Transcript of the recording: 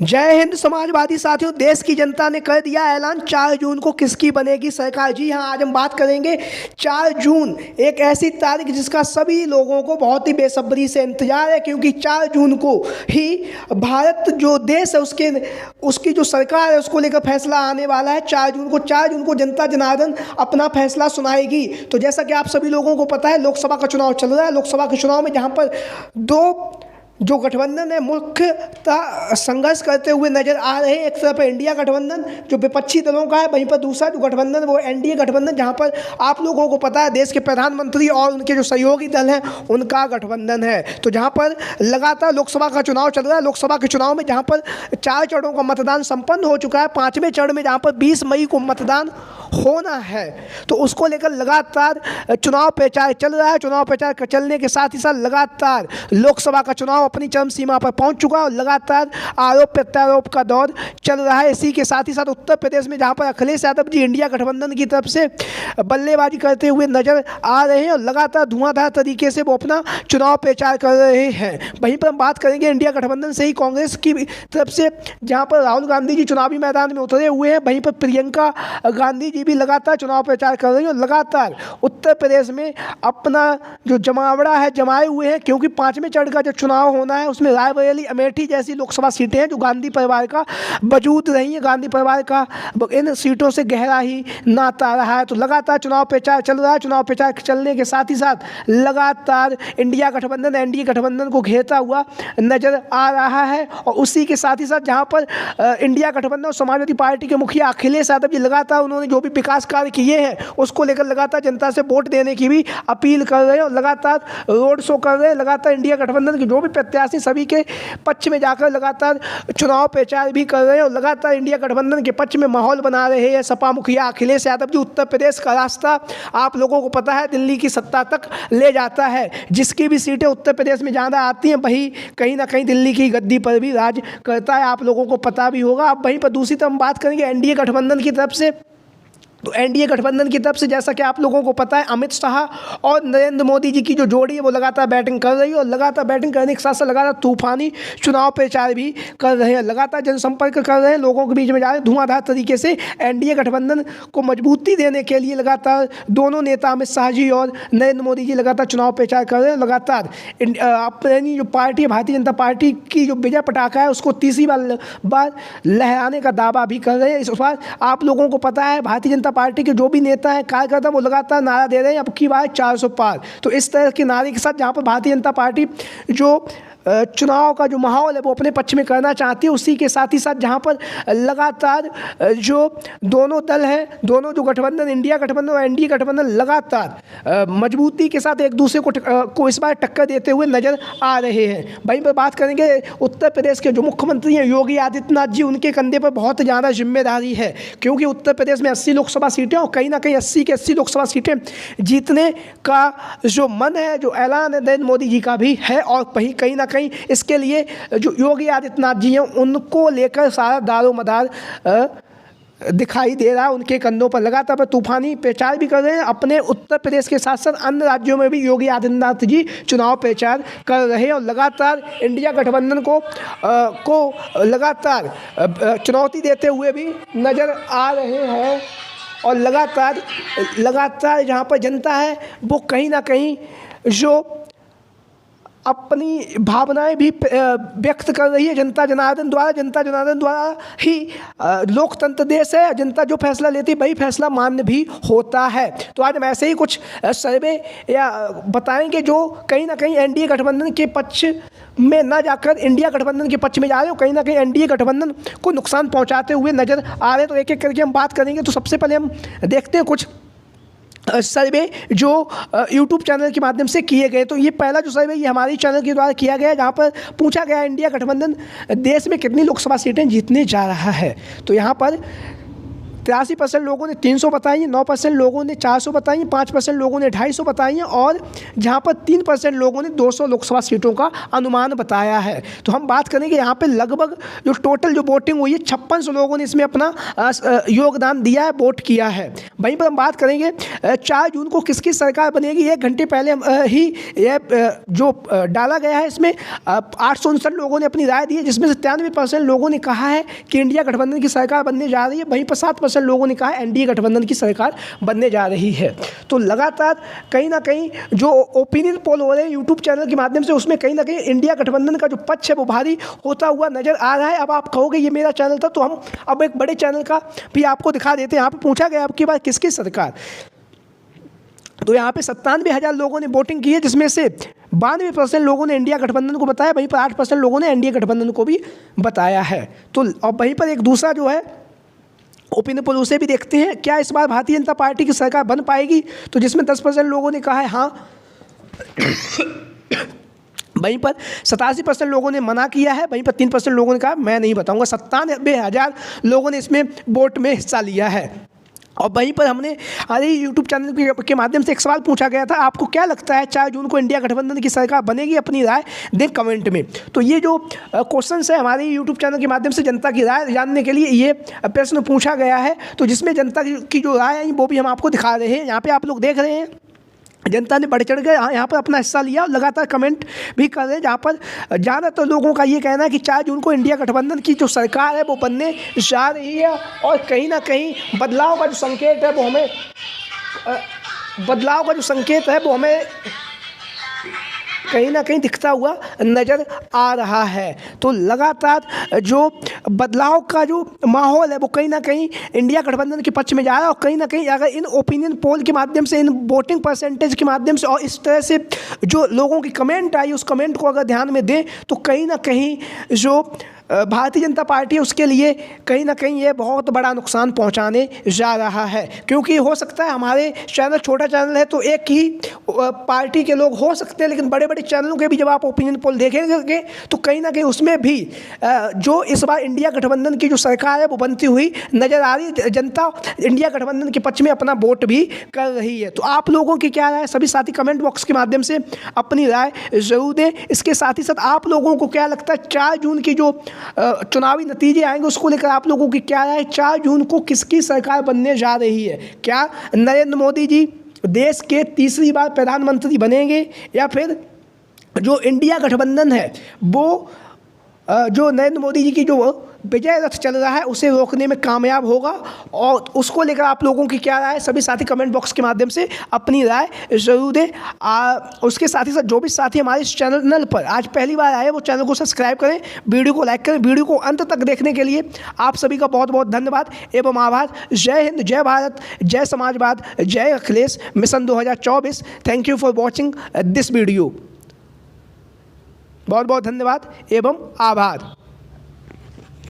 जय हिंद समाजवादी साथियों, देश की जनता ने कर दिया ऐलान 4 जून को किसकी बनेगी सरकार। जी हाँ, आज हम बात करेंगे 4 जून, एक ऐसी तारीख जिसका सभी लोगों को बहुत ही बेसब्री से इंतजार है, क्योंकि 4 जून को ही भारत जो देश है उसकी जो सरकार है उसको लेकर फैसला आने वाला है। 4 जून को जनता जनार्दन अपना फैसला सुनाएगी। तो जैसा कि आप सभी लोगों को पता है, लोकसभा का चुनाव चल रहा है। लोकसभा के चुनाव में जहाँ पर दो जो गठबंधन है मुख्यतः संघर्ष करते हुए नजर आ रहे हैं। एक तरफ इंडिया गठबंधन जो विपक्षी दलों का है, वहीं पर दूसरा जो गठबंधन वो एनडीए गठबंधन, जहां पर आप लोगों को पता है देश के प्रधानमंत्री और उनके जो सहयोगी दल हैं उनका गठबंधन है। तो जहां पर लगातार लोकसभा का चुनाव चल रहा है। लोकसभा के चुनाव में जहां पर 4 चरणों का मतदान संपन्न हो चुका है, 5वें चरण में जहां पर 20 मई को मतदान होना है, तो उसको लेकर लगातार चुनाव प्रचार चल रहा है। चुनाव प्रचार चलने के साथ ही साथ लगातार लोकसभा का चुनाव अपनी चरम सीमा पर पहुंच चुका है और लगातार आरोप प्रत्यारोप का दौर चल रहा है। इसी के साथ ही साथ उत्तर प्रदेश में जहां पर अखिलेश यादव जी इंडिया गठबंधन की तरफ से बल्लेबाजी करते हुए नजर आ रहे हैं और लगातार धुआंधार तरीके से वो अपना चुनाव प्रचार कर रहे हैं। वहीं पर हम बात करेंगे इंडिया गठबंधन से ही कांग्रेस की तरफ से, जहां पर राहुल गांधी जी चुनावी मैदान में उतरे हुए हैं। वहीं पर प्रियंका गांधी भी लगातार चुनाव प्रचार कर रही हैं और लगातार उत्तर प्रदेश में अपना जो जमावड़ा है जमाए हुए हैं, क्योंकि 5वें चरण का जो चुनाव होना है उसमें रायबरेली, अमेठी जैसी लोकसभा सीटें हैं जो गांधी परिवार का वजूद रही है। गांधी परिवार का इन सीटों से गहरा ही नाता रहा है। तो लगातार चुनाव प्रचार चल रहा है। चुनाव प्रचार चलने के साथ ही साथ लगातार इंडिया गठबंधन एनडीए गठबंधन को घेरता हुआ नजर आ रहा है। और उसी के साथ ही साथ जहां पर इंडिया गठबंधन और समाजवादी पार्टी के मुखिया अखिलेश यादव जी लगातार उन्होंने जो भी विकास कार्य किए हैं उसको लेकर लगातार जनता से वोट देने की भी अपील कर रहे हैं और लगातार रोड शो कर रहे हैं। लगातार इंडिया गठबंधन के जो भी प्रत्याशी सभी के पक्ष में जाकर लगातार चुनाव प्रचार भी कर रहे हैं और लगातार इंडिया गठबंधन के पक्ष में माहौल बना रहे हैं। सपा मुखिया अखिलेश यादव जी उत्तर प्रदेश का रास्ता आप लोगों को पता है दिल्ली की सत्ता तक ले जाता है। जिसकी भी सीटें उत्तर प्रदेश में ज़्यादा आती हैं वही कहीं ना कहीं दिल्ली की गद्दी पर भी राज करता है, आप लोगों को पता भी होगा। अब वहीं पर दूसरी तरफ हम बात करेंगे एनडीए गठबंधन की तरफ से। तो एनडीए गठबंधन की तरफ से जैसा कि आप लोगों को पता है अमित शाह और नरेंद्र मोदी जी की जो जोड़ी है वो लगातार बैटिंग कर रही है और लगातार बैटिंग करने के साथ साथ लगातार तूफानी चुनाव प्रचार भी कर रहे हैं। लगातार जनसंपर्क कर रहे हैं, लोगों के बीच में जा रहे हैं धुआंधार तरीके से। एनडीए गठबंधन को मजबूती देने के लिए लगातार दोनों नेता अमित शाह जी और नरेंद्र मोदी जी लगातार चुनाव प्रचार कर रहे हैं। लगातार अपनी जो पार्टी है भारतीय जनता पार्टी की जो विजय पटाखा है उसको तीसरी बार लहराने का दावा भी कर रहे हैं। इस बार आप लोगों को पता है भारतीय जनता पार्टी के जो भी नेता हैं कार्यकर्ता वो लगातार नारा दे रहे हैं अब की बार 400 पार। तो इस तरह के नारे के साथ जहां पर भारतीय जनता पार्टी जो चुनाव का जो माहौल है वो अपने पक्ष में करना चाहती है, उसी के साथ ही साथ जहां पर लगातार जो दोनों दल हैं, दोनों जो गठबंधन इंडिया गठबंधन और एनडीए गठबंधन लगातार मजबूती के साथ एक दूसरे को इस बार टक्कर देते हुए नजर आ रहे हैं। वहीं पर बात करेंगे उत्तर प्रदेश के जो मुख्यमंत्री हैं योगी आदित्यनाथ जी, उनके कंधे पर बहुत ज़्यादा जिम्मेदारी है, क्योंकि उत्तर प्रदेश में 80 लोकसभा सीटें और कहीं ना कहीं 80 की 80 लोकसभा सीटें जीतने का जो मन है, जो ऐलान है नरेंद्र मोदी जी का भी है। और वहीं कहीं ना कहीं इसके लिए जो योगी आदित्यनाथ जी हैं उनको लेकर सारा दारोमदार दिखाई दे रहा है। उनके कंधों पर लगातार तूफानी प्रचार भी कर रहे हैं। अपने उत्तर प्रदेश के साथ साथ अन्य राज्यों में भी योगी आदित्यनाथ जी चुनाव प्रचार कर रहे हैं और लगातार इंडिया गठबंधन को लगातार चुनौती देते हुए भी नज़र आ रहे हैं। और लगातार जहाँ पर जनता है वो कहीं ना कहीं जो अपनी भावनाएं भी व्यक्त कर रही है जनता जनार्दन द्वारा ही लोकतंत्र देश है। जनता जो फैसला लेती है वही फैसला मान्य भी होता है। तो आज हम ऐसे ही कुछ सर्वे या बताएंगे जो कहीं ना कहीं एनडीए गठबंधन के पक्ष में ना जाकर इंडिया गठबंधन के पक्ष में जा रहे हो, कहीं ना कहीं एनडीए गठबंधन को नुकसान पहुंचाते हुए नजर आ रहे हैं। तो एक एक करके हम बात करेंगे। तो सबसे पहले हम देखते हैं कुछ सर्वे जो यूट्यूब चैनल के माध्यम से किए गए। तो ये पहला जो सर्वे ये हमारे चैनल के द्वारा किया गया, जहाँ पर पूछा गया इंडिया गठबंधन देश में कितनी लोकसभा सीटें जीतने जा रहा है। तो यहाँ पर 83% लोगों ने 300 बताई हैं, 9% लोगों ने 400 बताई हैं, 5% लोगों ने 250 बताई हैं और जहाँ पर 3% लोगों ने 200 लोकसभा सीटों का अनुमान बताया है। तो हम बात करेंगे यहाँ पे लगभग जो टोटल जो वोटिंग हुई है 5600 लोगों ने इसमें अपना योगदान दिया है, वोट किया है। वहीं पर हम बात करेंगे 4 जून को किसकी सरकार बनेगी। 1 घंटे पहले ही यह जो डाला गया है इसमें 859 लोगों ने अपनी राय दी है, जिसमें से 93% लोगों ने कहा है कि इंडिया गठबंधन की सरकार बनने जा रही है। वहीं पर 7% लोगों ने कहा है एनडीए गठबंधन की सरकार बनने जा रही है। तो लगातार कहीं ना कहीं जो ओपिनियन पोल हो रहे हैं यूट्यूब चैनल के माध्यम से, उसमें कहीं ना कहीं इंडिया गठबंधन का जो पक्ष है वो भारी होता हुआ नजर आ रहा है। अब आप कहोगे ये मेरा चैनल था, तो हम अब एक बड़े चैनल का भी आपको दिखा देते हैं। यहाँ पे पूछा गया आपकी बात किसकी सरकार, तो यहाँ पे 97,000 लोगों ने वोटिंग की है, जिसमें से 92% लोगों ने इंडिया गठबंधन को बताया, वहीं पर 8% लोगों ने एनडीए गठबंधन को भी बताया है। तो अब वहीं पर एक दूसरा जो है ओपिनियन पोल उसे भी देखते हैं, क्या इस बार भारतीय जनता पार्टी की सरकार बन पाएगी, तो जिसमें 10% लोगों ने कहा है हाँ, वहीं पर 87% लोगों ने मना किया है, वहीं पर 3% लोगों ने कहा मैं नहीं बताऊंगा। 97,000 लोगों ने इसमें वोट में हिस्सा लिया है। और वहीं पर हमने हमारे यूट्यूब चैनल के माध्यम से एक सवाल पूछा गया था, आपको क्या लगता है 4 जून को इंडिया गठबंधन की सरकार बनेगी, अपनी राय दें कमेंट में। तो ये जो क्वेश्चन है हमारे यूट्यूब चैनल के माध्यम से जनता की राय जानने के लिए ये प्रश्न पूछा गया है, तो जिसमें जनता की जो राय है वो भी हम आपको दिखा रहे हैं। यहाँ पर आप लोग देख रहे हैं जनता ने बढ़ चढ़ के यहाँ पर अपना हिस्सा लिया और लगातार कमेंट भी कर रहे हैं, जहाँ पर ज़्यादातर लोगों का ये कहना है कि 4 जून को इंडिया गठबंधन की जो सरकार है वो बनने जा रही है और कहीं ना कहीं बदलाव का जो संकेत है वो हमें कहीं ना कहीं दिखता हुआ नज़र आ रहा है। तो लगातार जो बदलाव का जो माहौल है वो कहीं ना कहीं इंडिया गठबंधन के पक्ष में जा रहा है। और कहीं ना कहीं अगर इन ओपिनियन पोल के माध्यम से, इन वोटिंग परसेंटेज के माध्यम से और इस तरह से जो लोगों की कमेंट आई उस कमेंट को अगर ध्यान में दें तो कहीं ना कहीं जो भारतीय जनता पार्टी है उसके लिए कहीं ना कहीं ये बहुत बड़ा नुकसान पहुंचाने जा रहा है। क्योंकि हो सकता है हमारे चैनल छोटा चैनल है तो एक ही पार्टी के लोग हो सकते हैं, लेकिन बड़े बड़े चैनलों के भी जब आप ओपिनियन पोल देखेंगे तो कहीं ना कहीं उसमें भी जो इस बार इंडिया गठबंधन की जो सरकार है वो बनती हुई नज़र आ रही है। जनता इंडिया गठबंधन के पक्ष में अपना वोट भी कर रही है। तो आप लोगों की क्या राय, सभी साथी कमेंट बॉक्स के माध्यम से अपनी राय ज़रूर दें। इसके साथ ही साथ आप लोगों को क्या लगता है 4 जून की जो चुनावी नतीजे आएंगे उसको लेकर आप लोगों की क्या राय, 4 जून को किसकी सरकार बनने जा रही है। क्या नरेंद्र मोदी जी देश के तीसरी बार प्रधानमंत्री बनेंगे या फिर जो इंडिया गठबंधन है वो जो नरेंद्र मोदी जी की जो विजय रथ चल रहा है उसे रोकने में कामयाब होगा। और उसको लेकर आप लोगों की क्या राय है, सभी साथी कमेंट बॉक्स के माध्यम से अपनी राय ज़रूर दें। उसके साथ ही साथ जो भी साथी हमारे इस चैनल पर आज पहली बार आए वो चैनल को सब्सक्राइब करें, वीडियो को लाइक करें। वीडियो को अंत तक देखने के लिए आप सभी का बहुत बहुत धन्यवाद एवं आभार। जय हिंद, जय भारत, जय समाजवाद, जय Akhilesh mission 2024। Thank you for watching this video. बहुत बहुत धन्यवाद एवं आभार।